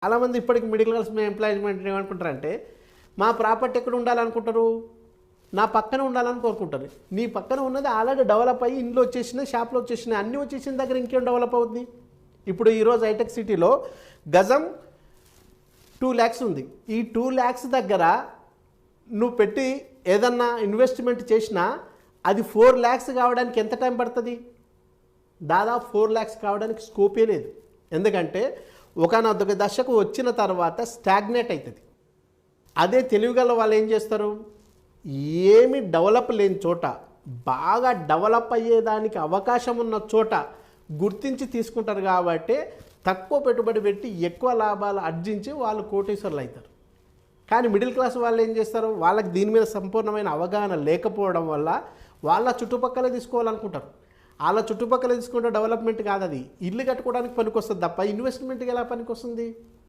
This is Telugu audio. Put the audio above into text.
చాలామంది ఇప్పటికి మిడిల్ క్లాస్ ఎంప్లాయ్మెంట్ ఏమనుకుంటారంటే మా ప్రాపర్టీ ఎక్కడ ఉండాలనుకుంటారు, నా పక్కన ఉండాలని కోరుకుంటారు. నీ పక్కన ఉన్నది ఆల్రెడీ డెవలప్ అయ్యి ఇంట్లో వచ్చేసినాయి, షాప్లో వచ్చేసినాయి, అన్నీ వచ్చేసిన దగ్గర ఇంకేం డెవలప్ అవుతుంది. ఇప్పుడు ఈరోజు హైటెక్ సిటీలో గజం 2 lakhs ఉంది. ఈ 2 lakhs దగ్గర నువ్వు పెట్టి ఏదన్నా ఇన్వెస్ట్మెంట్ చేసినా అది 4 lakhs కావడానికి ఎంత టైం పడుతుంది? దాదాపు 4 lakhs కావడానికి స్కోపే లేదు. ఎందుకంటే ఒకనొక దశకు వచ్చిన తర్వాత స్టాగ్నేట్ అవుతుంది. అదే తెలివిగల వాళ్ళు ఏం చేస్తారు, ఏమి డెవలప్ లేని చోట, బాగా డెవలప్ అయ్యేదానికి అవకాశం ఉన్న చోట గుర్తించి తీసుకుంటారు. కాబట్టి తక్కువ పెట్టుబడి పెట్టి ఎక్కువ లాభాలు ఆర్జించి వాళ్ళు కోటీశ్వరులు అవుతారు. కానీ మిడిల్ క్లాస్ వాళ్ళు ఏం చేస్తారు, వాళ్ళకి దీని మీద సంపూర్ణమైన అవగాహన లేకపోవడం వల్ల వాళ్ళ చుట్టుపక్కల తీసుకోవాలనుకుంటారు. వాళ్ళ చుట్టుపక్కల తీసుకుంటే డెవలప్మెంట్ కాదు, అది ఇల్లు కట్టుకోవడానికి పనికొస్తుంది తప్ప ఇన్వెస్ట్మెంట్కి ఎలా పనికొస్తుంది?